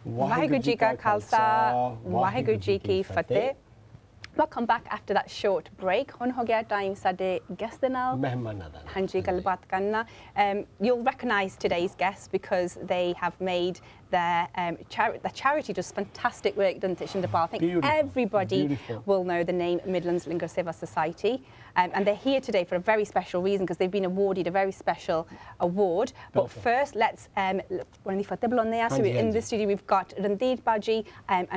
Waheguru Ji Ka Khalsa, Waheguru Ji Ki Fateh. Welcome back after that short break. Hun ho gaya time sade guest de naal hanji galbaat karna. You'll recognise today's guests because they have made their the charity does fantastic work, doesn't it, Shindapal? I think everybody will know the name Midlands Langar Seva Society. And they're here today for a very special reason because they've been awarded a very special award. But first, let's so in the studio we've got Randhir Baji and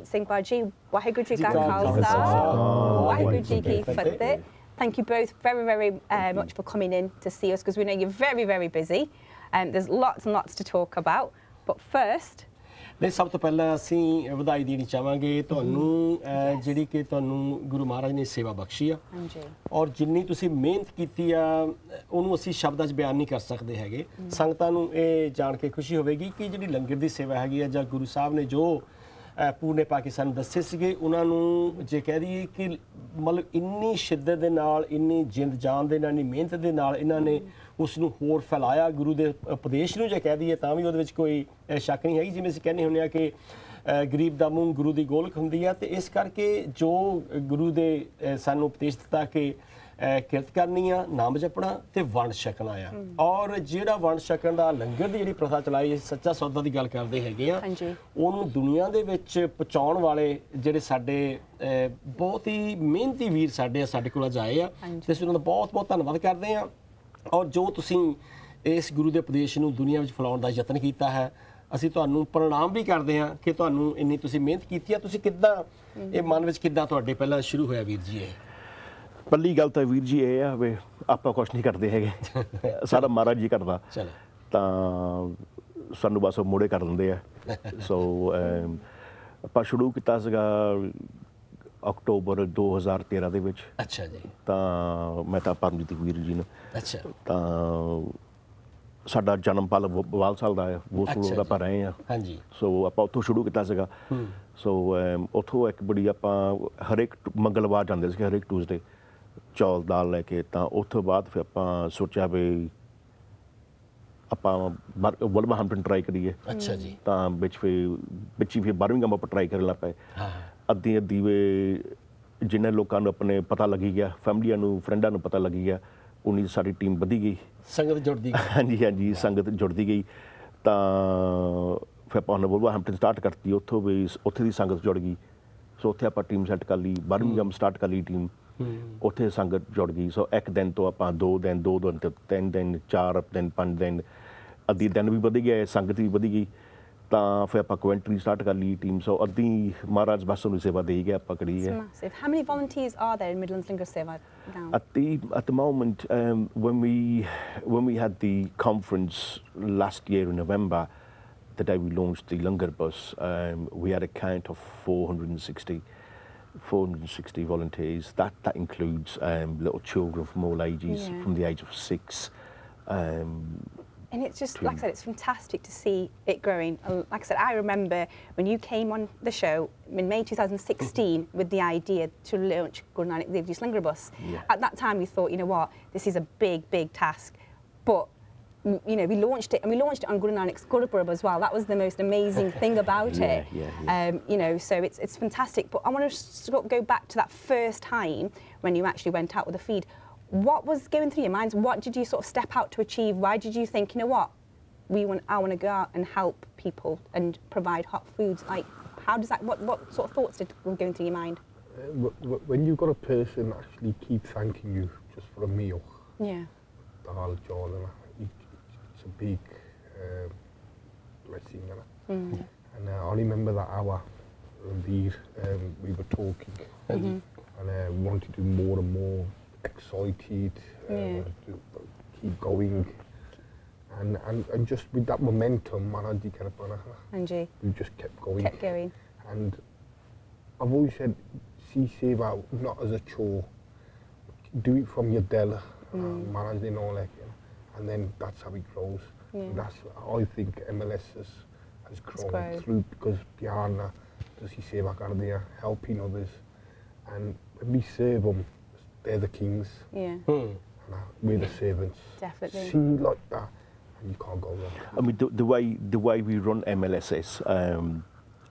Singh Baji. Waheguru Ji Ka Khalsa, Waheguru Ji Ki Fateh. Thank you both very much for coming in to see us because we know you're very busy. There's lots and lots to talk about. But first, नहीं सब तो पहला ਅਸੀਂ ਵਧਾਈ ਦੇਣੀ ਚਾਹਾਂਗੇ ਤੁਹਾਨੂੰ ਜਿਹੜੀ ਕਿ ਤੁਹਾਨੂੰ ਗੁਰੂ ਮਹਾਰਾਜ ਨੇ ਸੇਵਾ ਬਖਸ਼ੀ ਆ ਔਰ ਜਿੰਨੀ ਤੁਸੀਂ ਮਿਹਨਤ ਕੀਤੀ ਆ ਉਹਨੂੰ ਅਸੀਂ ਸ਼ਬਦਾਂ 'ਚ ਬਿਆਨ ਨਹੀਂ ਕਰ ਸਕਦੇ ਹੈਗੇ ਸੰਗਤਾਂ ਨੂੰ ਇਹ ਜਾਣ ਕੇ ਖੁਸ਼ੀ ਹੋਵੇਗੀ ਕਿ ਜਿਹੜੀ ਲੰਗਰ ਦੀ ਸੇਵਾ ਹੈਗੀ ਆ ਜਾਂ ਗੁਰੂ ਸਾਹਿਬ ਨੇ ਜੋ ਪੂਰਨੇ ਪਾਕਿਸਤਾਨ ਦੱਸੇ ਸੀਗੇ ਉਹਨਾਂ ਨੂੰ ਜੇ ਕਹਿ ਦਈਏ ਕਿ ਮਤਲਬ ਇੰਨੀ ਸ਼ਿੱਦਤ ਦੇ ਨਾਲ ਇੰਨੀ ਜਿੰਦ ਜਾਨ ਦੇ ਨਾਲ ਇੰਨੀ ਮਿਹਨਤ ਦੇ ਨਾਲ ਇਹਨਾਂ ਨੇ ਉਸ ਨੂੰ ਹੋਰ ਫੈਲਾਇਆ ਗੁਰੂ ਦੇ ਉਪਦੇਸ਼ ਨੂੰ ਜੇ ਕਹਿ ਦਈਏ ਤਾਂ ਵੀ ਉਹਦੇ ਵਿੱਚ ਕੋਈ ਸ਼ੱਕ ਨਹੀਂ ਹੈਗੀ ਜਿਵੇਂ ਅਸੀਂ ਕਹਿੰਦੇ ਹੁੰਦੇ ਆ ਕਿ ਗਰੀਬ ਦਾ ਮੂੰਹ ਗੁਰੂ ਦੀ ਗੋਲਕ ਹੁੰਦੀ ਆ ਤੇ ਇਸ ਕਰਕੇ ਜੋ ਗੁਰੂ ਦੇ ਸਾਨੂੰ ਉਪਦੇਸ਼ ਦਿੱਤਾ ਕਿ ਕਿਰਤ ਕਰਨੀ ਆ ਨਾਮ ਜਪਣਾ ਤੇ ਵੰਡ ਛਕਣਾ ਆ ਔਰ ਜਿਹੜਾ ਵੰਡ ਛਕਣ ਦਾ ਲੰਗਰ ਦੀ ਜਿਹੜੀ ਪ੍ਰਥਾ ਚਲਾਈ ਸੱਚਾ ਸੌਦਾ ਦੀ ਗੱਲ ਕਰਦੇ ਹੈਗੇ ਆ ਉਹਨੂੰ ਦੁਨੀਆ ਦੇ ਵਿੱਚ ਪਹੁੰਚਾਉਣ ਵਾਲੇ ਜਿਹੜੇ ਸਾਡੇ ਬਹੁਤ ਹੀ ਮਿਹਨਤੀ ਵੀਰ ਸਾਡੇ ਕੋਲ ਅੱਜ ਆਏ ਆ ਤੇ ਅਸੀਂ ਉਹਨਾਂ ਦਾ ਬਹੁਤ ਧੰਨਵਾਦ ਕਰਦੇ ਆ ਔਰ ਜੋ ਤੁਸੀਂ ਇਸ ਗੁਰੂ ਦੇ ਉਪਦੇਸ਼ ਨੂੰ ਦੁਨੀਆ ਵਿੱਚ ਫੈਲਾਉਣ ਦਾ ਯਤਨ ਕੀਤਾ ਹੈ ਅਸੀਂ ਤੁਹਾਨੂੰ ਪ੍ਰਣਾਮ ਵੀ ਕਰਦੇ ਹਾਂ ਕਿ ਤੁਹਾਨੂੰ ਇੰਨੀ ਤੁਸੀਂ ਮਿਹਨਤ ਕੀਤੀ ਹੈ ਤੁਸੀਂ ਕਿੱਦਾਂ ਇਹ ਮਨ ਵਿੱਚ ਕਿੱਦਾਂ ਤੁਹਾਡੇ ਪਹਿਲਾਂ ਸ਼ੁਰੂ ਹੋਇਆ ਵੀਰ ਜੀ ਇਹ ਪਹਿਲੀ ਗੱਲ ਤਾਂ ਵੀਰ ਜੀ ਇਹ ਆ ਵੀ ਆਪਾਂ ਕੁਛ ਨਹੀਂ ਕਰਦੇ ਹੈਗੇ ਸਾਰਾ ਮਹਾਰਾਜ ਜੀ ਕਰਦਾ ਤਾਂ ਸਾਨੂੰ ਬਸ ਮੋੜੇ ਕਰ ਦਿੰਦੇ ਆ ਸੋ ਆਪਾਂ ਸ਼ੁਰੂ ਕੀਤਾ ਸੀਗਾ ਅਕਤੂਬਰ 2013 ਦੇ ਵਿੱਚ ਅੱਛਾ ਜੀ ਤਾਂ ਮੈਂ ਤਾਂ ਪਰਮਜੀਤ ਵੀਰ ਜੀ ਨੂੰ ਅੱਛਾ ਤਾਂ ਸਾਡਾ ਜਨਮ ਪਲ ਵਾਲਸਾਲ ਦਾ ਹੈ ਉਹ ਸਕੂਲ ਆਪਾਂ ਰਹੇ ਆ ਹਾਂਜੀ ਸੋ ਆਪਾਂ ਉੱਥੋਂ ਸ਼ੁਰੂ ਕੀਤਾ ਸੀਗਾ ਸੋ ਉੱਥੋਂ ਇੱਕ ਬੜੀ ਆਪਾਂ ਹਰੇਕ ਮੰਗਲਵਾਰ ਜਾਂਦੇ ਸੀ ਹਰੇਕ ਟਿਊਜ਼ਡੇ ਚੌਲ ਦਾਲ ਲੈ ਕੇ ਤਾਂ ਉਸ ਤੋਂ ਬਾਅਦ ਫਿਰ ਆਪਾਂ ਸੋਚਿਆ ਵੀ ਆਪਾਂ ਵਲਵਰਹੈਂਪਟਨ ਟਰਾਈ ਕਰੀਏ ਅੱਛਾ ਜੀ ਤਾਂ ਵਿੱਚ ਫਿਰ ਬਰਮਿੰਘਮ ਆਪਾਂ ਟਰਾਈ ਕਰਨ ਲੱਗ ਪਏ ਅੱਧੀ ਵੇ ਜਿਨ੍ਹਾਂ ਲੋਕਾਂ ਨੂੰ ਆਪਣੇ ਪਤਾ ਲੱਗੀ ਗਿਆ ਫੈਮਲੀਆਂ ਨੂੰ ਫਰੈਂਡਾਂ ਨੂੰ ਪਤਾ ਲੱਗੀ ਗਿਆ ਉਨੀ ਸਾਡੀ ਟੀਮ ਵਧੀ ਗਈ ਸੰਗਤ ਜੁੜਦੀ ਗਈ ਹਾਂਜੀ ਸੰਗਤ ਜੁੜਦੀ ਗਈ ਤਾਂ ਫਿਰ ਆਪਾਂ ਵਲਵਰਹੈਂਪਟਨ ਸਟਾਰਟ ਕਰਤੀ ਉੱਥੇ ਦੀ ਸੰਗਤ ਜੁੜ ਗਈ ਸੋ ਉੱਥੇ ਆਪਾਂ ਟੀਮ ਸੈੱਟ ਕਰ ਲਈ ਬਰਮਿੰਘਮ ਸਟਾਰਟ ਕਰ ਲਈ ਟੀਮ ਉੱਥੇ ਸੰਗਤ ਜੁੜ ਗਈ ਸੋ ਇੱਕ ਦਿਨ ਤੋਂ ਆਪਾਂ 2 ਦਿਨ 3 ਦਿਨ 4 ਦਿਨ 5 ਦਿਨ ਅੱਧੀ ਦਿਨ ਵੀ ਵਧੀ ਗਿਆ ਸੰਗਤ ਵੀ ਵਧੀ ਗਈ ਤਾਂ ਫਿਰ ਆਪਾਂ ਕੁਐਂਟਰੀ ਸਟਾਰਟ ਕਰ ਲਈ ਟੀਮ ਸੋ ਅੱਧੀ ਮਹਾਰਾਜ ਬਸ ਨੂੰ ਸੇਵਾ ਦੇਈ ਗਿਆ ਆਪਾਂ ਕਰੀ ਹੈ How many volunteers are there in Midlands Langar Seva now? At the moment when we had the conference last year in November the day we launched the Langar bus we had a count of 460 volunteers. That includes little children from all ages, from the age of 6. And it's just, like I said, it's fantastic to see it growing. Like I said, I remember when you came on the show in May 2016 with the idea to launch Guru Nanak Dev Ji's Langar bus. At that time, we thought, you know what, this is a big task. But you know, we launched it on Guru Nanak's Gurupurab as well. That was the most amazing thing about it. You know, so it's fantastic. But I want to go back to that first time when you actually went out with a feed. What was going through your minds? What did you sort of step out to achieve? Why did you think, you know what, I want to go out and help people and provide hot foods? Like, how does that? What sort of thoughts were going through your mind? When you've got a person actually keep thanking you just for a meal. Dal, jol, it's a big blessing, and I remember that hour, Randhir, we were talking, and I wanted to do more and more. Excited, to keep going, and just with that momentum, we just kept going. And I've always said, see Seva not as a chore, do it from your del, and then that's how it grows. That's how I think MLSS has grown through because Piana does he Seva karde helping others, and when we serve them. They're the kings. We're the servants. Definitely. See like that, You can't go wrong. I mean, the way we run MLSS,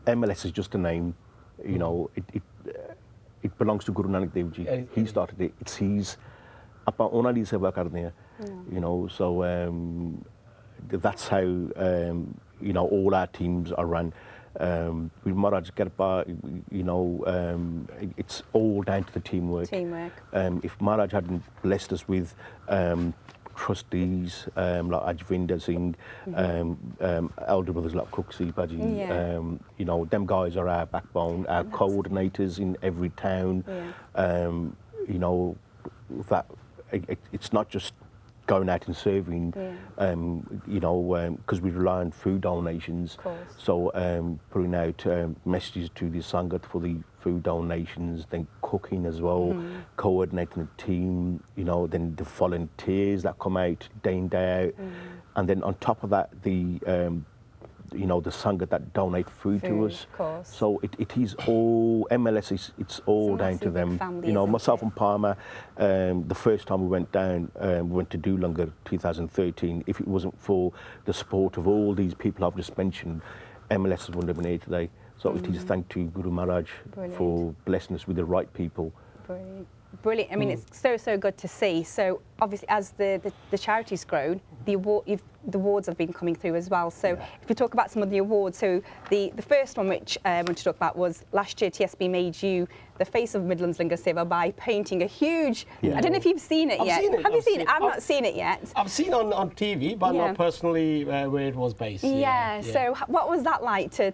MLS is just a name. You know, it belongs to Guru Nanak Dev Ji. He started it. It's his. ਆਪਾਂ ਉਹਨਾਂ ਦੀ ਸੇਵਾ ਕਰਦੇ ਹਾਂ. You know, so that's how you know, all our teams are run. With Maharaj Kirpa, you know, it's all down to the teamwork. If Maharaj hadn't blessed us with trustees like Ajvinder Singh, elder brothers like Cooksey Paji, you know, them guys are our backbone, our coordinators in every town. You know, that it's not just going out and serving, you know, because we rely on food donations. So putting out messages to the Sangat for the food donations, then cooking as well, coordinating the team, you know, then the volunteers that come out day in, day out. And then on top of that, the you know, the Sangat that donate food to us. So it is all, MLS, it's all down to them. Family, you know, myself and Parma, the first time we went down, we went to Langar 2013. If it wasn't for the support of all these people I've just mentioned, MLS wouldn't have been here today. So it is thank to Guru Maharaj for blessing us with the right people. Brilliant. I mean, it's so good to see. So obviously, as the charity's grown, the awards have been coming through as well. So if we talk about some of the awards, so the first one which I want to talk about was last year TSB made you the face of Midlands Langar Seva by painting a huge. I don't know if you've seen it yet. Have you seen it? I've not seen it yet. I've seen on TV, but not personally where it was based. So what was that like to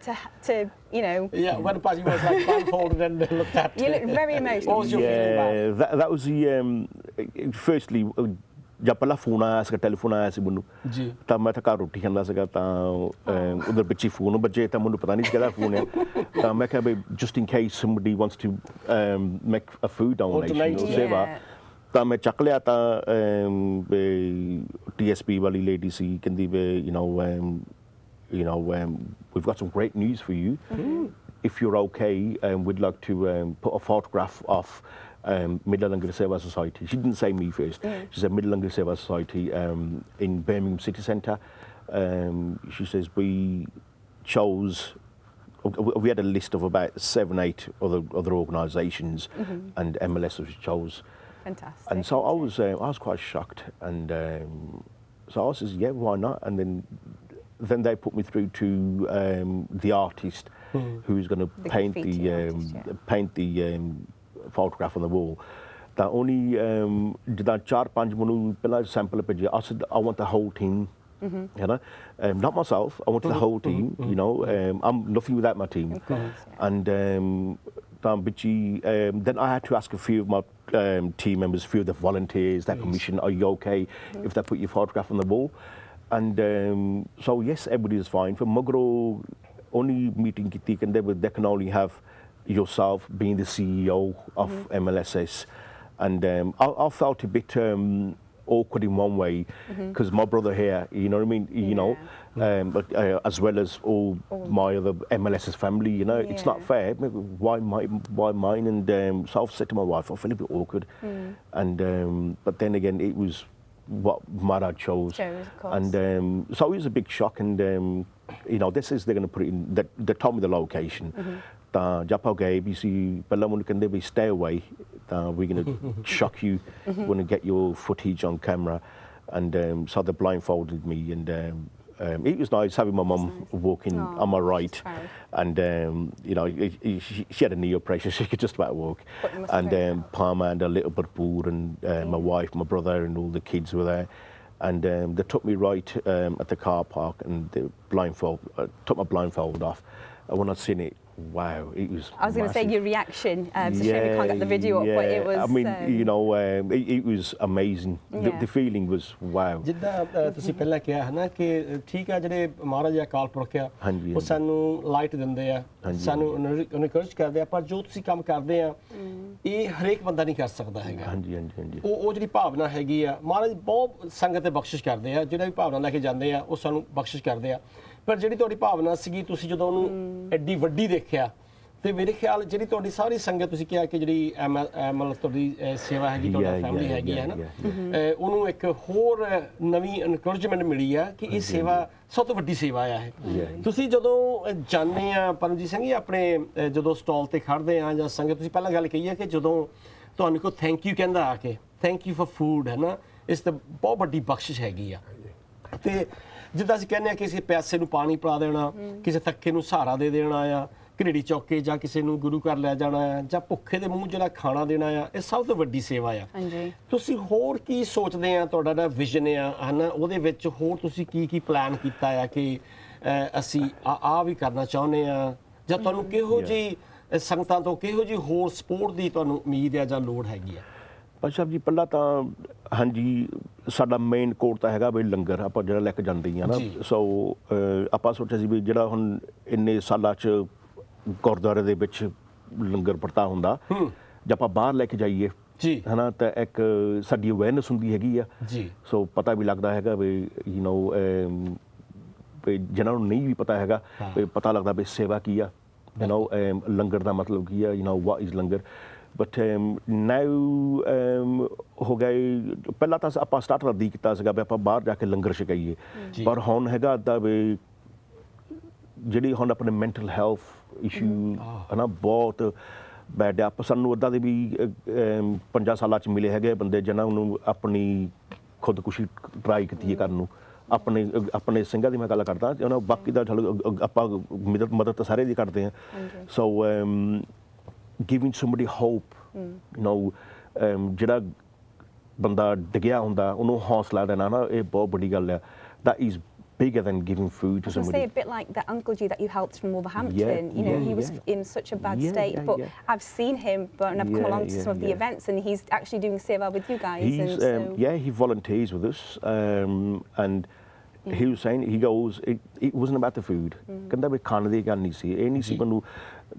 you know? Yeah, when Paji was like blindfolded and looked at. You looked very emotional. What was your feeling about? That was the firstly. जब पहला phone आया इसका telephone आया सी मुन्नू तब मैं था रोटी खांदा सीगा तां उधर पिछे फोन बजे तां मुन्नू पता नहीं किहदा फोन है तां मैं कहा भाई just in case somebody wants to make a food donation or सेवा तां मैं चक लिया तां TSP वाली लेडी सी कहंदी वे you know we've got some great news for you. If you're okay, we'd like to put a photograph of Midland Langar Seva Society. She didn't say me first. She said Midland Langar Seva Society in Birmingham City Centre. She says we had a list of about 7-8 other organisations, and MLS was chose. Fantastic. And so I was quite shocked, and so I says, yeah, why not? And then they put me through to the artist who's going to paint the photograph on the wall. That only did that 4-5 manu pehla sample bheje. I said I want the whole team, you know, not myself. I want the whole team, you know. I'm nothing without my team. And then I had to ask a few of my team members, a few of the volunteers, that commission, are you okay if they put your photograph on the wall? And so yes, everybody is fine. For Magro, only meeting kiti can they can only have yourself being the CEO of MLSS, and I felt a bit awkward in one way because my brother here, you know what I mean, you know, but as well as all my other MLSS family, you know, it's not fair. Why mine? And so I said to my wife, I feel a bit awkward, and but then again, it was what Maharaj chose, and so it was a big shock. And you know, this is they're going to put it in. They told me the location. Japa gave you see, Palamun can they stay away? We're going to shock you. We're going to get your footage on camera, and so they blindfolded me, and it was nice having my mum walking on my right, and you know, she had a knee operation, she could just about walk, and Parma and a little Barboor and my wife, my brother, and all the kids were there. And they took me right at the car park, and they took my blindfold off. And when I seen it, wow, it was I was going to say your reaction, so shame we can't get the video up, but it was... I mean, you know, it was amazing. The feeling was wow. ਜਿੱਦਾਂ ਤੁਸੀਂ ਪਹਿਲਾਂ ਕਿਹਾ ਹੈ ਨਾ ਕਿ ਠੀਕ ਆ ਜਿਹੜੇ ਮਹਾਰਾਜ ਅਕਾਲ ਪੁਰਖ ਆ ਉਹ ਸਾਨੂੰ ਲਾਈਟ ਦਿੰਦੇ ਆ ਸਾਨੂੰ ਇਨਕਰੇਜ ਕਰਦੇ ਆ ਪਰ ਜੋ ਤੁਸੀਂ ਕੰਮ ਕਰਦੇ ਆ ਇਹ ਹਰੇਕ ਬੰਦਾ ਨਹੀਂ ਕਰ ਸਕਦਾ ਹੈਗਾ ਉਹ ਜਿਹੜੀ ਭਾਵਨਾ ਹੈਗੀ ਆ ਮਹਾਰਾਜ ਬਹੁਤ ਸੰਗਤ ਤੇ ਬਖਸ਼ਿਸ਼ ਕਰਦੇ ਆ ਜਿਹੜਾ ਵੀ ਭਾਵਨਾ ਲੈ ਕੇ ਜਾਂਦੇ ਆ ਉਹ ਸਾਨੂੰ ਬਖਸ਼ਿਸ਼ ਕਰਦੇ ਆ ਪਰ ਜਿਹੜੀ ਤੁਹਾਡੀ ਭਾਵਨਾ ਸੀਗੀ ਤੁਸੀਂ ਜਦੋਂ ਉਹਨੂੰ ਐਡੀ ਵੱਡੀ ਦੇਖਿਆ ਤੇ ਮੇਰੇ ਖਿਆਲ ਜਿਹੜੀ ਤੁਹਾਡੀ ਸਾਰੀ ਸੰਗਤ ਤੁਸੀਂ ਕਿਹਾ ਕਿ ਜਿਹੜੀ ਮਤਲਬ ਤੁਹਾਡੀ ਸੇਵਾ ਹੈਗੀ ਤੁਹਾਡਾ ਫੈਮਿਲੀ ਹੈਗੀ ਹੈ ਨਾ ਉਹਨੂੰ ਇੱਕ ਹੋਰ ਨਵੀਂ ਇਨਕਰੇਜਮੈਂਟ ਮਿਲੀ ਆ ਕਿ ਇਹ ਸੇਵਾ ਸਭ ਤੋਂ ਵੱਡੀ ਸੇਵਾ ਆ ਇਹ ਤੁਸੀਂ ਜਦੋਂ ਜਾਣਦੇ ਆ ਪਰਮਜੀਤ ਸਿੰਘ ਜੀ ਆਪਣੇ ਜਦੋਂ ਸਟਾਲ ਤੇ ਖੜਦੇ ਆ ਜਾਂ ਸੰਗਤ ਤੁਸੀਂ ਪਹਿਲਾਂ ਗੱਲ ਕਹੀ ਹੈ ਕਿ ਜਦੋਂ ਤੁਹਾਨੂੰ ਕੋਈ ਥੈਂਕ ਯੂ ਕਹਿੰਦਾ ਆ ਕੇ ਥੈਂਕ ਯੂ ਫॉर ਫੂਡ ਹੈ ਨਾ ਇਸ ਤੇ ਬਹੁਤ ਵੱਡੀ ਬਖਸ਼ਿਸ਼ ਹੈਗੀ ਆ ਤੇ ਜਿੱਦਾਂ ਅਸੀਂ ਕਹਿੰਦੇ ਆ ਕਿਸੇ ਪਿਆਸੇ ਨੂੰ ਪਾਣੀ ਪਿਲਾ ਦੇਣਾ ਕਿਸੇ ਥੱਕੇ ਨੂੰ ਸਹਾਰਾ ਦੇ ਦੇਣਾ ਆ ਘਰੇੜੀ ਚੌਕ ਕੇ ਜਾਂ ਕਿਸੇ ਨੂੰ ਗੁਰੂ ਘਰ ਲੈ ਜਾਣਾ ਆ ਜਾਂ ਭੁੱਖੇ ਦੇ ਮੂੰਹ ਜਿਹੜਾ ਖਾਣਾ ਦੇਣਾ ਆ ਇਹ ਸਭ ਤੋਂ ਵੱਡੀ ਸੇਵਾ ਆ ਤੁਸੀਂ ਹੋਰ ਕੀ ਸੋਚਦੇ ਆ ਤੁਹਾਡਾ ਜਿਹੜਾ ਵਿਜ਼ਨ ਆ ਹਨਾ ਉਹਦੇ ਵਿੱਚ ਹੋਰ ਤੁਸੀਂ ਕੀ ਪਲਾਨ ਕੀਤਾ ਆ ਕਿ ਅਸੀਂ ਆ ਵੀ ਕਰਨਾ ਚਾਹੁੰਦੇ ਆ ਜਾਂ ਤੁਹਾਨੂੰ ਕਿਹੋ ਜਿਹੀ ਸੰਗਤਾਂ ਤੋਂ ਕਿਹੋ ਜਿਹੀ ਹੋਰ ਸਪੋਰਟ ਦੀ ਤੁਹਾਨੂੰ ਉਮੀਦ ਆ ਜਾਂ ਲੋੜ ਹੈਗੀ ਆ ਭਾਈ ਸਾਹਿਬ ਜੀ ਪਹਿਲਾਂ ਤਾਂ ਹਾਂਜੀ ਸਾਡਾ ਮੇਨ ਕੋਡ ਤਾਂ ਹੈਗਾ ਵੀ ਲੰਗਰ ਆਪਾਂ ਜਿਹੜਾ ਲੈ ਕੇ ਜਾਂਦੇ ਹਾਂ ਨਾ ਸੋ ਆਪਾਂ ਸੋਚਿਆ ਸੀ ਵੀ ਜਿਹੜਾ ਹੁਣ ਇੰਨੇ ਸਾਲਾਂ 'ਚ ਗੁਰਦੁਆਰੇ ਦੇ ਵਿੱਚ ਲੰਗਰ ਵਰਤਾ ਹੁੰਦਾ ਜੇ ਆਪਾਂ ਬਾਹਰ ਲੈ ਕੇ ਜਾਈਏ ਹੈ ਨਾ ਤਾਂ ਇੱਕ ਸਾਡੀ ਅਵੇਅਰਨੈਸ ਹੁੰਦੀ ਹੈਗੀ ਆ ਸੋ ਪਤਾ ਵੀ ਲੱਗਦਾ ਹੈਗਾ ਵੀ ਯੂ ਨੋ ਵੀ ਜਿਹਨਾਂ ਨੂੰ ਨਹੀਂ ਵੀ ਪਤਾ ਹੈਗਾ ਵੀ ਪਤਾ ਲੱਗਦਾ ਵੀ ਸੇਵਾ ਕੀ ਆ ਯੂ ਨੋ ਲੰਗਰ ਦਾ ਮਤਲਬ ਕੀ ਆ you know what is langar but ਨਾਊ ਹੋ ਗਏ ਪਹਿਲਾਂ ਤਾਂ ਆਪਾਂ ਸਟਾਰਟ ਕਰਦੀ ਕੀਤਾ ਸੀਗਾ ਵੀ ਆਪਾਂ ਬਾਹਰ ਜਾ ਕੇ ਲੰਗਰ ਛਕਾਈਏ ਪਰ ਹੁਣ ਹੈਗਾ ਤਾਂ ਵੀ ਜਿਹੜੀ ਹੁਣ ਆਪਣੇ ਮੈਂਟਲ ਹੈਲਥ ਇਸ਼ੂ ਹੈ ਨਾ ਬਹੁਤ ਬੈਡ ਆ ਸਾਨੂੰ ਉੱਦਾਂ ਦੇ ਵੀ 5 ਸਾਲਾਂ 'ਚ ਮਿਲੇ ਹੈਗੇ ਬੰਦੇ ਜਿਹਨਾਂ ਨੂੰ ਆਪਣੀ ਖੁਦਕੁਸ਼ੀ ਟਰਾਈ ਕੀਤੀ ਹੈ ਕਰਨ ਨੂੰ ਆਪਣੇ ਸਿੰਘਾਂ ਦੀ ਮੈਂ ਗੱਲ ਕਰਦਾ ਉਹਨਾਂ ਬਾਕੀ ਦਾ ਆਪਾਂ ਮਦਦ ਤਾਂ ਸਾਰੇ ਦੀ ਕਰਦੇ ਹਾਂ ਸੋ giving somebody hope you know ਜਿਹੜਾ ਬੰਦਾ ਡਿੱਗਿਆ ਹੁੰਦਾ ਉਹਨੂੰ ਹੌਸਲਾ ਦੇਣਾ ਨਾ ਇਹ ਬਹੁਤ ਵੱਡੀ ਗੱਲ ਆ that is bigger than giving food to somebody. I was say a bit like that uncle G that you helped from Wolverhampton. You know, he was in such a bad state, but I've seen him, and I've come along to some of the events, and he's actually doing seva with you guys. He volunteers with us, and he was saying he goes it wasn't about the food. ਕਹਿੰਦਾ ਵੀ ਖਾਣ ਦੀ ਗੱਲ ਨਹੀਂ ਸੀ ਇਹ ਨਹੀਂ ਸੀ ਮੈਨੂੰ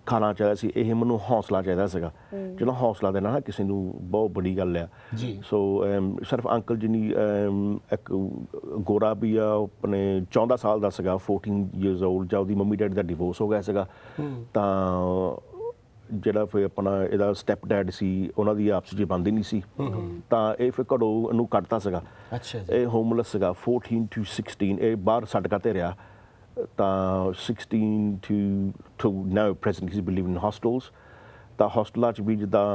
ਖਾਣਾ ਚਾਹੀਦਾ ਸੀ ਇਹ ਮੈਨੂੰ ਹੌਸਲਾ ਚਾਹੀਦਾ ਸੀਗਾ ਜਦੋਂ ਹੌਸਲਾ ਦੇਣਾ ਨਾ ਕਿਸੇ ਨੂੰ ਬਹੁਤ ਵੱਡੀ ਗੱਲ ਆ ਸੋ ਸਿਰਫ ਅੰਕਲ ਜੀ ਨਹੀਂ ਇੱਕ ਗੋਰਾ ਵੀ ਆ ਆਪਣੇ 14 ਸਾਲ ਦਾ ਸੀਗਾ 14 years old ਜਦ ਉਹਦੀ ਮੰਮੀ ਡੈਡੀ ਦਾ ਡਿਵੋਰਸ ਹੋ ਗਿਆ ਸੀਗਾ ਤਾਂ ਜਿਹੜਾ ਫਿਰ ਆਪਣਾ ਇਹਦਾ ਸਟੈਪ ਡੈਡ ਸੀ ਉਹਨਾਂ ਦੀ ਆਪਸ 'ਚ ਬਣਦੀ ਨਹੀਂ ਸੀ ਤਾਂ ਇਹ ਫਿਰ ਘਰੋਂ ਇਹਨੂੰ ਕੱਢਤਾ ਸੀਗਾ ਇਹ ਹੋਮਲੈਸ ਸੀਗਾ 14 to 16 ਇਹ ਬਾਹਰ ਸੜਕਾਂ ਤੇ ਰਿਹਾ ਤਾਂ 16 to now present he's been living in hostels ਤਾਂ ਹੋਸਟਲਾਂ 'ਚ ਵੀ ਜਿੱਦਾਂ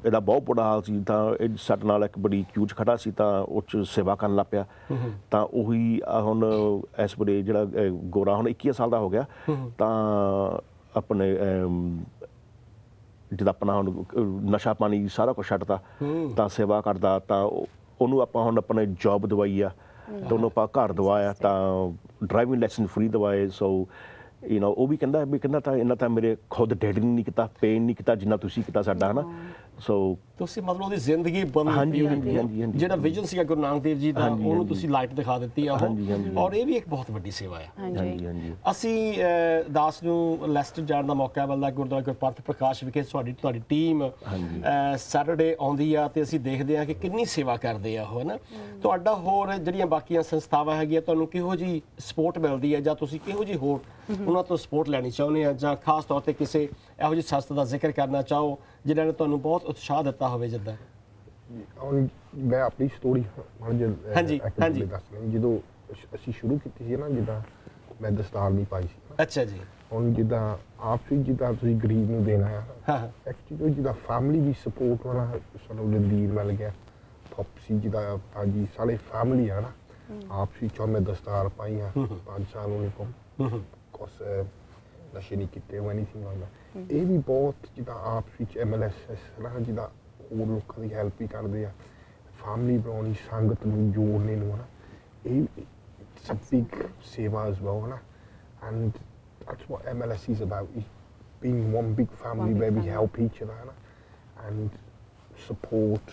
ਇਹਦਾ ਬਹੁਤ ਬੁਰਾ ਹਾਲ ਸੀ ਤਾਂ ਇਹ ਸਾਡੇ ਨਾਲ ਇੱਕ ਬੜੀ ਕਿਊਜ ਖੜਾ ਸੀ ਤਾਂ ਉਹ 'ਚ ਸੇਵਾ ਕਰਨ ਲੱਗ ਪਿਆ ਤਾਂ ਉਹੀ ਹੁਣ ਇਸ ਵੇਲੇ ਜਿਹੜਾ ਗੋਰਾ ਹੁਣ 21 ਸਾਲ ਦਾ ਹੋ ਗਿਆ ਤਾਂ ਆਪਣੇ ਜਿੱਦਾਂ ਆਪਣਾ ਹੁਣ ਨਸ਼ਾ ਪਾਣੀ ਸਾਰਾ ਕੁਛ ਛੱਡਤਾ ਤਾਂ ਸੇਵਾ ਕਰਦਾ ਤਾਂ ਉਹਨੂੰ ਆਪਾਂ ਹੁਣ ਆਪਣੇ ਜੌਬ ਦਵਾਈ ਆ ਤਾਂ ਉਹਨੂੰ ਆਪਾਂ ਘਰ ਦਵਾਇਆ ਤਾਂ ਡਰਾਈਵਿੰਗ ਲੈਸਨ ਫ੍ਰੀ ਦਵਾਏ ਸੋ ਯੂ ਨੋ ਉਹ ਵੀ ਕਹਿੰਦਾ ਤਾਂ ਇਹਨਾਂ ਤਾਂ ਮੇਰੇ ਖੁਦ ਡੈਡੀ ਨੇ ਨਹੀਂ ਕੀਤਾ ਪੇਨ ਨਹੀਂ ਕੀਤਾ ਜਿੰਨਾ ਤੁਸੀਂ ਕੀਤਾ ਸਾਡਾ ਹਨਾ ਸੋ ਤੁਸੀਂ ਮਤਲਬ ਉਹਦੀ ਜ਼ਿੰਦਗੀ ਬਦਲ ਦਿੱਤੀ ਜਿਹੜਾ ਵਿਜ਼ਨ ਸੀਗਾ ਗੁਰੂ ਨਾਨਕ ਦੇਵ ਜੀ ਦਾ ਉਹਨੂੰ ਤੁਸੀਂ ਲਾਈਟ ਦਿਖਾ ਦਿੱਤੀ ਆ ਔਰ ਇਹ ਵੀ ਇੱਕ ਬਹੁਤ ਵੱਡੀ ਸੇਵਾ ਆ ਅਸੀਂ ਦਾਸ ਨੂੰ ਲੈਸਟਰ ਜਾਣ ਦਾ ਮੌਕਾ ਮਿਲਦਾ ਗੁਰਦੁਆਰਾ ਗੁਰਪ੍ਰਥ ਪ੍ਰਕਾਸ਼ ਵਿਖੇ ਤੁਹਾਡੀ ਟੀਮ ਸੈਟਰਡੇ ਆਉਂਦੀ ਆ ਤੇ ਅਸੀਂ ਦੇਖਦੇ ਆ ਕਿ ਕਿੰਨੀ ਸੇਵਾ ਕਰਦੇ ਆ ਉਹ ਹਨਾ ਤੁਹਾਡਾ ਹੋਰ ਜਿਹੜੀਆਂ ਬਾਕੀਆਂ ਸੰਸਥਾਵਾਂ ਹੈਗੀਆਂ ਤੁਹਾਨੂੰ ਕਿਹੋ ਜਿਹੀ ਸਪੋਰਟ ਮਿਲਦੀ ਹੈ ਜਾਂ ਤੁਸੀਂ ਕਿਹੋ ਜਿਹੀ ਹੋਰ ਉਹਨਾਂ ਤੋਂ ਸਪੋਰਟ ਲੈਣੀ ਚਾਹੁੰਦੇ ਆ ਜਾਂ ਖਾਸ ਤੌਰ ਤੇ ਕਿਸੇ ਇਹੋ ਜਿਹੀ ਸੰਸਥਾ ਦਾ ਜ਼ਿਕਰ ਕਰਨਾ ਚਾਹੋ ਜਿਨ੍ਹਾਂ ਨੇ ਤੁਹਾਨੂੰ ਬਹੁਤ ਉਤਸ਼ਾਹ ਦਿੱਤਾ ਹੋਵੇ ਜਿੱਦਾਂ ਮੈਂ ਆਪਣੀ ਸਟੋਰੀ ਹਾਂਜੀ ਜਦੋਂ ਅਸੀਂ ਸ਼ੁਰੂ ਕੀਤੀ ਸੀ ਨਾ ਜਿੱਦਾਂ ਮੈਂ ਦਸਤਾਰ ਨਹੀਂ ਪਾਈ ਸੀ ਅੱਛਾ ਜੀ ਹੁਣ ਜਿੱਦਾਂ ਆਪ ਵੀ ਜਿੱਦਾਂ ਤੁਸੀਂ ਗਰੀਬ ਨੂੰ ਦੇਣਾ ਆ ਐਕਚੁਅਲੀ ਜਿੱਦਾਂ ਫੈਮਿਲੀ ਵੀ ਸਪੋਰਟ ਵਾਲਾ ਸਾਨੂੰ ਰਣਧੀਰ ਮਿਲ ਗਿਆ ਪਪਸੀ ਜਿੱਦਾਂ ਭਾਜੀ ਸਾਰੇ ਫੈਮਿਲੀ ਆ ਨਾ ਆਪ ਵੀ ਮੈਂ ਦਸਤਾਰ ਪਾਈ ਆ 5 ਸਾਲ ਉਹਨੇ ਕੋਲ ਕੁਛ ਨਸ਼ੇ ਨਹੀਂ ਕੀਤੇ ਉਹ ਐਨੀਥਿੰਗ ਲਾਈਕ ਦੈਟ ਇਹ ਵੀ ਬਹੁਤ ਜਿੱਦਾਂ ਆਪ ਵਿੱਚ MLSS ਨਾ ਜਿੱਦਾਂ ਹੋਰ ਲੋਕਾਂ ਦੀ ਹੈਲਪ ਵੀ ਕਰਦੇ ਆ ਫੈਮਿਲੀ ਬਣਾਉਣੀ ਸੰਗਤ ਨੂੰ ਜੋੜਨੇ ਨੂੰ ਨਾ ਇਹ ਇਟਸ ਅ ਬਿਗ ਸੇਵਾ ਐਜ਼ ਵੈਲ ਨਾ and that's what MLS is about is being one big family where we help each other and support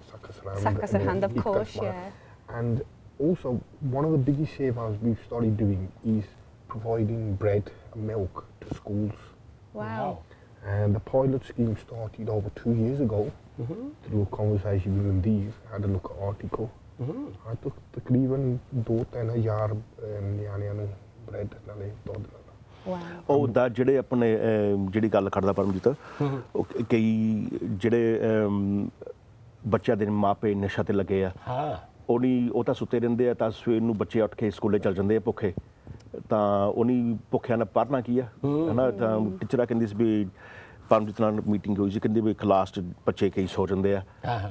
Saka Sarhand, of course, yeah. And also, one of the biggest savers we've started doing is providing bread and milk to schools. Wow. And the pilot scheme started over 2 years ago through a conversation with Randhir. I had a look at the article. I took takriban 2-3 ਹਜ਼ਾਰ ਨਿਆਣਿਆਂ ਨੂੰ bread ਨਾਲੇ ਦੁੱਧ ਨਾਲ ਉਹ ਦਾ ਜਿਹੜੇ ਆਪਣੇ ਜਿਹੜੀ ਗੱਲ ਕਰਦਾ ਪਰਮਜੀਤ ਕਈ ਜਿਹੜੇ ਬੱਚਿਆਂ ਦੇ ਮਾਪੇ ਨਸ਼ਾ ਤੇ ਲੱਗੇ ਆ ਉਹ ਤਾਂ ਸੁੱਤੇ ਰਹਿੰਦੇ ਆ ਤਾਂ ਸਵੇਰ ਨੂੰ ਬੱਚੇ ਉੱਠ ਕੇ ਸਕੂਲੇ ਚੱਲ ਜਾਂਦੇ ਆ ਭੁੱਖੇ ਤਾਂ ਉਹਨੀ ਭੁੱਖਿਆਂ ਨਾਲ ਪੜ੍ਹਨਾ ਕੀ ਆ ਹਨਾ ਤਾਂ ਟੀਚਰਾਂ ਕਹਿੰਦੀ ਸੀ ਵੀ ਪਰਮਜੀਤ ਨਾਲ ਮੀਟਿੰਗ ਹੋਈ ਸੀ ਕਹਿੰਦੇ ਵੀ ਕਲਾਸ 'ਚ ਬੱਚੇ ਕਈ ਸੋ ਜਾਂਦੇ ਆ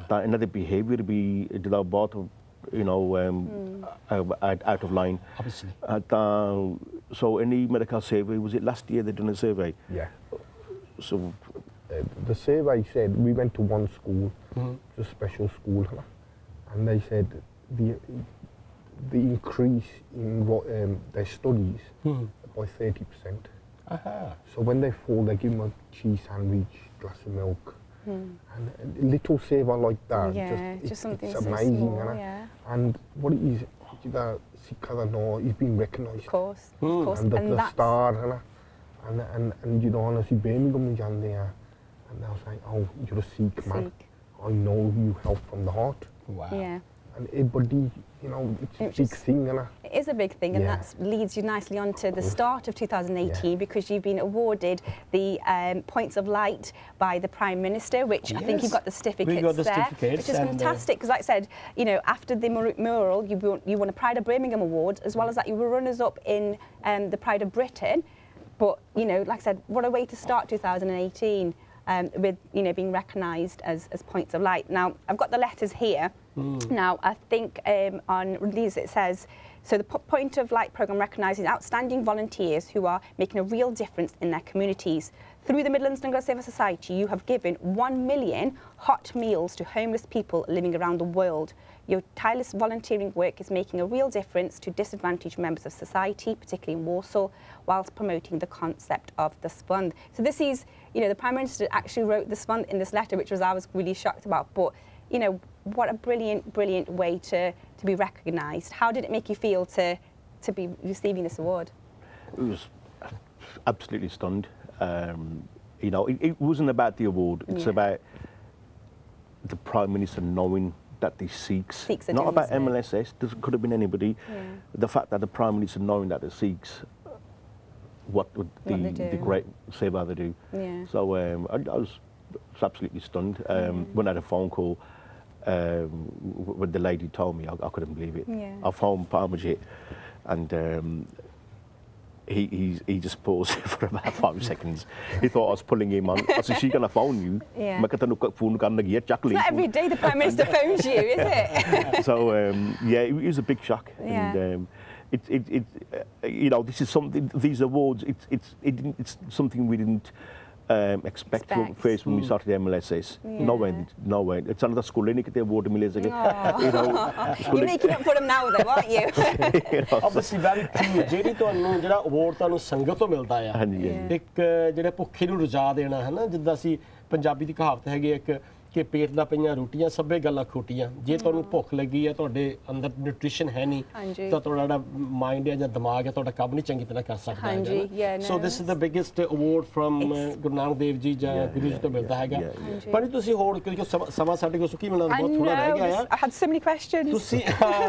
ਤਾਂ ਇਹਨਾਂ ਦੇ ਬਿਹੇਵੀਅਰ ਵੀ ਜਿਹੜਾ ਬਹੁਤ out of line. So any medical survey, was it last year they done a survey? Yeah. So the survey said, we went to one school, it's a special school, and they said the increase in their studies by 30%. So when they fall, they give them a cheese sandwich, glass of milk. And a little saver like that, just something it's so amazing, small, and what it is, that Sikh know he's been recognised. Of course, and the star, and you know, honestly, Birmingham jande hain, and they was like, oh, you're a Sikh man, I know you help from the heart. Wow. Yeah. And everybody, you know, it's a big thing, It is a big thing, and that leads you nicely on to the start of 2018 because you've been awarded the Points of Light by the Prime Minister, which I think you've got the certificates got the there, certificates, which is fantastic. Because, like I said, you know, after the mural, you won a Pride of Birmingham award, as well as that you were runners-up in the Pride of Britain. But you know, like I said, what a way to start 2018 with being recognised as Points of Light. Now, I've got the letters here. Now, I think on release it says, so the Point of Light programme recognises outstanding volunteers who are making a real difference in their communities. Through the Midlands Langar Seva Society, you have given 1 million hot meals to homeless people living around the world. Your tireless volunteering work is making a real difference to disadvantaged members of society, particularly in Warsaw, whilst promoting the concept of the Spund. So this is, you know, the Prime Minister actually wrote the Spund in this letter, which I was really shocked about. But, you know, what a brilliant, brilliant way to be recognised. How did it make you feel to be receiving this award? It was absolutely stunned. You know, it wasn't about the award. It's about the Prime Minister knowing that the Sikhs not about MLSS, there could have been anybody. The fact that the Prime Minister knowing that the Sikhs, what would the great seva they do. So I was absolutely stunned. When I had a phone call, when the lady told me, I couldn't believe it. I phoned Parmajit, and he just paused for about 5 seconds. He thought I was pulling him on. I said, she's going to phone you. It's not every day the Prime Minister phones you, is it? So, it was a big shock. And you know, this is something, these awards, it's something we didn't expect first when we started the MLSS. No way. It's another school in the award you know, you're making up for them now though, aren't you? Obviously very true. ਜਿਹੜੀ ਤੁਹਾਨੂੰ ਜਿਹੜਾ award ਤੁਹਾਨੂੰ ਸੰਗਤ ਤੋਂ ਮਿਲਦਾ ਆ ਇੱਕ ਜਿਹੜੇ ਭੁੱਖੇ ਨੂੰ ਰਜਾ ਦੇਣਾ ਹੈ ਨਾ ਜਿੱਦਾਂ ਅਸੀਂ ਪੰਜਾਬੀ ਦੀ ਕਹਾਵਤ ਹੈਗੀ ਇੱਕ ਕਿ ਪੇਟ ਦਾ ਪਈਆਂ ਰੋਟੀਆਂ ਸਭੇ ਗੱਲਾਂ ਖੋਟੀਆਂ ਜੇ ਤੁਹਾਨੂੰ ਭੁੱਖ ਲੱਗੀ ਹੈ ਤੁਹਾਡੇ ਅੰਦਰ ਨਿਊਟ੍ਰੀਸ਼ਨ ਹੈ ਨਹੀਂ ਤਾਂ ਤੁਹਾਡਾ ਜਿਹੜਾ ਮਾਈਂਡ ਹੈ ਜਾਂ ਦਿਮਾਗ ਹੈ ਤੁਹਾਡਾ ਕੰਮ ਨਹੀਂ ਚੰਗੀ ਤਰ੍ਹਾਂ ਕਰ ਸਕਦਾ ਹੈ so this is the biggest award from Guru Nanak Dev ji ਜਾਂ ਗੁਰੂ ਜੀ ਤੋਂ ਮਿਲਦਾ ਹੈਗਾ ਪਰ ਤੁਸੀਂ ਹੋਰ ਕਿਉਂਕਿ ਸਮਾਂ ਸਾਡੇ ਕੋਲ ਸੁੱਕੀ ਮਿਲਣਾ ਬਹੁਤ ਥੋੜਾ ਰਹਿ ਗਿਆ ਆ I had so many questions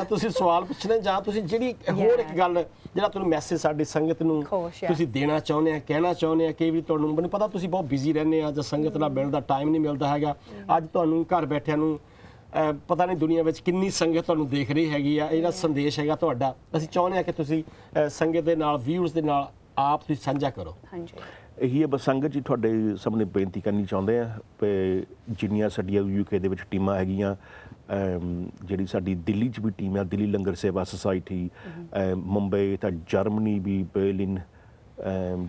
ਤੁਸੀਂ ਸਵਾਲ ਪੁੱਛਣੇ ਜਾਂ ਤੁਸੀਂ ਜਿਹੜੀ ਹੋਰ ਇੱਕ ਗੱਲ ਜਿਹੜਾ ਤੁਹਾਨੂੰ ਮੈਸੇਜ ਸਾਡੀ ਸੰਗਤ ਨੂੰ ਤੁਸੀਂ ਦੇਣਾ ਚਾਹੁੰਦੇ ਆ ਕਹਿਣਾ ਚਾਹੁੰਦੇ ਆ ਕਿ ਵੀ ਤੁਹਾਨੂੰ ਮੈਨੂੰ ਪਤਾ ਤੁਸੀਂ ਬਹੁਤ ਬਿਜ਼ੀ ਰਹਿੰਦੇ ਆ ਜਾਂ ਸੰਗਤ ਨਾਲ ਮਿਲਣ ਦਾ ਟਾਈਮ ਨਹੀਂ ਮਿਲਦਾ ਹੈਗਾ ਅੱਜ ਤੁਹਾਨੂੰ ਘਰ ਬੈਠਿਆਂ ਨੂੰ ਪਤਾ ਨਹੀਂ ਦੁਨੀਆ ਵਿੱਚ ਕਿੰਨੀ ਸੰਗਤ ਤੁਹਾਨੂੰ ਦੇਖ ਰਹੀ ਹੈਗੀ ਆ ਇਹ ਜਿਹੜਾ ਸੰਦੇਸ਼ ਹੈਗਾ ਤੁਹਾਡਾ ਅਸੀਂ ਚਾਹੁੰਦੇ ਆ ਕਿ ਤੁਸੀਂ ਸੰਗਤ ਦੇ ਨਾਲ ਵਿਊਅਰਸ ਦੇ ਨਾਲ ਆਪ ਤੁਸੀਂ ਸਾਂਝਾ ਕਰੋ ਹਾਂਜੀ ਇਹੀ ਹੈ ਬਸ ਸੰਗਤ ਜੀ ਤੁਹਾਡੇ ਸਾਹਮਣੇ ਬੇਨਤੀ ਕਰਨੀ ਚਾਹੁੰਦੇ ਆ ਕਿ ਜਿੰਨੀਆਂ ਸਾਡੀਆਂ UK ਦੇ ਵਿੱਚ ਟੀਮਾਂ ਹੈਗੀਆਂ ਜਿਹੜੀ ਸਾਡੀ ਦਿੱਲੀ 'ਚ ਵੀ ਟੀਮ ਆ ਦਿੱਲੀ ਲੰਗਰ ਸੇਵਾ ਸੁਸਾਇਟੀ ਮੁੰਬਈ ਤਾਂ ਜਰਮਨੀ ਵੀ ਬਰਲਿਨ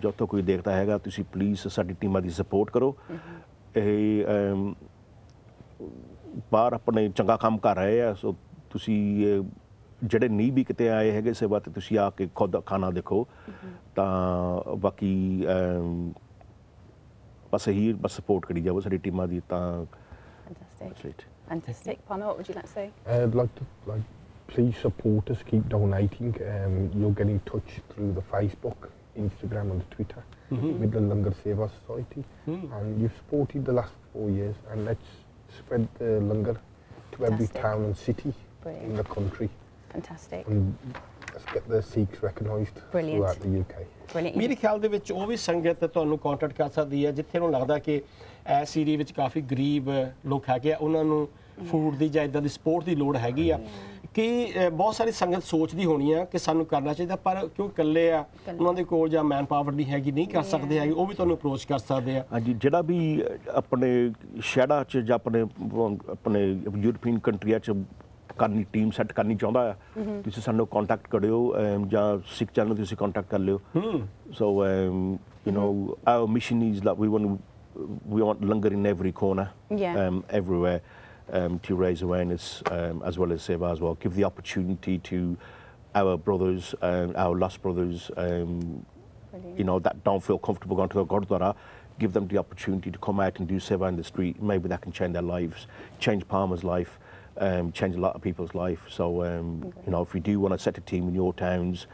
ਜਿੱਥੋਂ ਕੋਈ ਦੇਖਦਾ ਹੈਗਾ ਤੁਸੀਂ ਪਲੀਜ਼ ਸਾਡੀ ਟੀਮਾਂ ਦੀ ਸਪੋਰਟ ਕਰੋ ਇਹ ਬਾਹਰ ਆਪਣੇ ਚੰਗਾ ਕੰਮ ਕਰ ਰਹੇ ਆ ਸੋ ਤੁਸੀਂ ਜਿਹੜੇ ਨਹੀਂ ਵੀ ਕਿਤੇ ਆਏ ਹੈਗੇ ਸੇਵਾ ਤੇ ਤੁਸੀਂ ਆ ਕੇ ਖੁਦ ਖਾਣਾ ਦੇਖੋ ਤਾਂ ਬਾਕੀ ਬਸ ਇਹੀ ਬਸ ਸਪੋਰਟ ਕਰੀ ਜਾਓ ਸਾਡੀ ਟੀਮਾਂ ਦੀ ਤਾਂ Fantastic. Parma, what would you like to say? I'd like to please support us, keep donating. You'll get in touch through the Facebook, Instagram and the Twitter, Midland Langar Seva Society. And you've supported the last 4 years and let's spread the langar to every town and city in the country. Fantastic. And let's get the Sikhs recognised throughout the UK. ਮੇਰੇ ਖਿਆਲ ਦੇ ਵਿੱਚ ਉਹ ਵੀ ਸੰਗਤ ਤੁਹਾਨੂੰ contact ਕਰ ਸਕਦੀ ਹੈ ਜਿੱਥੇ ਨੂੰ ਲੱਗਦਾ ਕਿ ਇਸ ਏਰੀਆ ਵਿੱਚ ਕਾਫੀ ਗਰੀਬ ਲੋਕ ਹੈਗੇ ਆ ਉਹਨਾਂ ਨੂੰ ਫੂਡ ਦੀ ਜਾਂ ਇੱਦਾਂ ਦੀ ਸਪੋਰਟ ਦੀ ਲੋੜ ਹੈਗੀ ਆ ਕਿ ਬਹੁਤ ਸਾਰੀ ਸੰਗਤ ਸੋਚਦੀ ਹੋਣੀ ਆ ਕਿ ਸਾਨੂੰ ਕਰਨਾ ਚਾਹੀਦਾ ਪਰ ਕਿਉਂ ਇਕੱਲੇ ਆ ਉਹਨਾਂ ਦੇ ਕੋਲ ਜਾਂ ਮੈਨ ਪਾਵਰ ਨਹੀਂ ਹੈਗੀ ਨਹੀਂ ਕਰ ਸਕਦੇ ਹੈਗੇ ਉਹ ਵੀ ਤੁਹਾਨੂੰ ਅਪਰੋਚ ਕਰ ਸਕਦੇ ਆ ਹਾਂਜੀ ਜਿਹੜਾ ਵੀ ਆਪਣੇ ਸ਼ਹਿਰਾਂ 'ਚ ਜਾਂ ਆਪਣੇ ਯੂਰਪੀਅਨ ਕੰਟਰੀਆਂ 'ਚ ਕਰਨੀ ਟੀਮ ਸੈੱਟ ਕਰਨੀ ਚਾਹੁੰਦਾ ਆ ਤੁਸੀਂ ਸਾਨੂੰ ਕੰਟੈਕਟ ਕਰਿਓ ਜਾਂ ਸਿੱਖ ਚੈਨਲ ਤੁਸੀਂ ਕੰਟੈਕਟ ਕਰ ਲਿਓ so you know our mission is that we want langar in every corner everywhere to raise awareness as well as seva as well give the opportunity to our brothers our lost brothers you know that don't feel comfortable going to the gurdwara give them the opportunity to come out and do seva in the street maybe that can change their lives change Parma's life change a lot of people's life. So, you know, if you do want to set a team in your towns,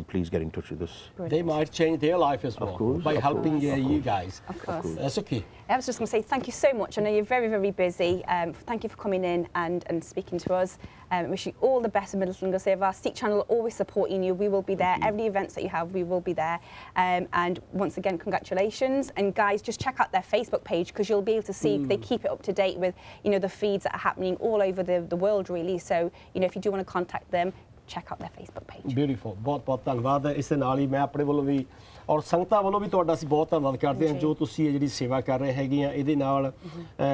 please get in touch with us. They might change their life as well, of course, by helping you guys. Of course. That's okay. I was just going to say thank you so much. I know you're very, very busy. Thank you for coming in and speaking to us. Wish you all the best in Midlands Langar Seva. Sikh channel are always supporting you. We will be there. Every events that you have, we will be there. And once again, congratulations. And guys, just check out their Facebook page because you'll be able to see they keep it up to date with, you know, the feeds that are happening all over the world, really. So, you know, if you do want to contact them, check out their Facebook page. Beautiful. ਬਹੁਤ ਧੰਨਵਾਦ ਇਸ ਦੇ ਨਾਲ ਹੀ ਮੈਂ ਆਪਣੇ ਵੱਲੋਂ ਵੀ ਔਰ ਸੰਗਤਾਂ ਵੱਲੋਂ ਵੀ ਤੁਹਾਡਾ ਅਸੀਂ ਬਹੁਤ ਧੰਨਵਾਦ ਕਰਦੇ ਹਾਂ ਜੋ ਤੁਸੀਂ ਇਹ ਜਿਹੜੀ ਸੇਵਾ ਕਰ ਰਹੇ ਹੈਗੇ ਆ ਇਹਦੇ ਨਾਲ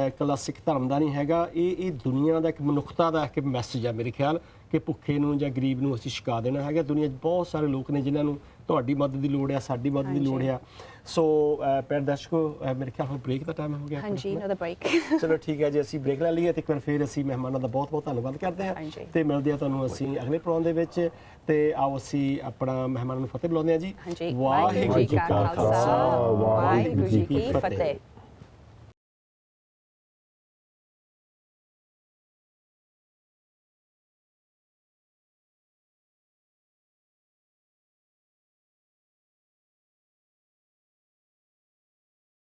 ਇਕੱਲਾ ਸਿੱਖ ਧਰਮ ਦਾ ਨਹੀਂ ਹੈਗਾ ਇਹ ਦੁਨੀਆ ਦਾ ਇੱਕ ਮਨੁੱਖਤਾ ਦਾ ਇੱਕ ਮੈਸੇਜ ਆ ਮੇਰੇ ਖਿਆਲ ਕਿ ਭੁੱਖੇ ਨੂੰ ਜਾਂ ਗਰੀਬ ਨੂੰ ਅਸੀਂ ਛਕਾ ਦੇਣਾ ਹੈਗਾ ਦੁਨੀਆ 'ਚ ਬਹੁਤ ਸਾਰੇ ਲੋਕ ਨੇ ਜਿਨ੍ਹਾਂ ਨੂੰ ਤੁਹਾਡੀ ਮਦਦ ਦੀ ਲੋੜ ਆ ਸਾਡੀ ਮਦਦ ਦੀ ਲੋੜ ਆ ਸੋ ਪਿਆਰੇ ਦਰਸ਼ਕੋ ਮੇਰੇ ਖਿਆਲ ਹੁਣ ਬ੍ਰੇਕ ਦਾ ਟਾਈਮ ਹੋ ਗਿਆ ਹਾਂਜੀ another break ਚਲੋ ਠੀਕ ਹੈ ਜੀ ਅਸੀਂ ਬ੍ਰੇਕ ਲੈ ਲਈਏ ਤੇ ਇੱਕ ਵਾਰ ਫਿਰ ਅਸੀਂ ਮਹਿਮਾਨਾਂ ਦਾ ਬਹੁਤ ਬਹੁਤ ਧੰਨਵਾਦ ਕਰਦੇ ਹਾਂ ਤੇ ਮਿਲਦੇ ਆ ਤੁਹਾਨੂੰ ਅਸੀਂ ਅਗਲੇ ਪ੍ਰੋਗਰਾਮ ਦੇ ਵਿੱਚ ਤੇ ਆਓ ਅਸੀਂ ਆਪਣਾ ਮਹਿਮਾਨਾਂ ਨੂੰ ਫਤਿਹ ਬੁਲਾਉਂਦੇ ਹਾਂ ਜੀ ਵਾਹਿਗੁਰੂ ਜੀ ਕਾ ਖਾਲਸਾ ਵਾਹਿਗੁਰੂ ਜੀ ਕੀ ਫਤਿਹ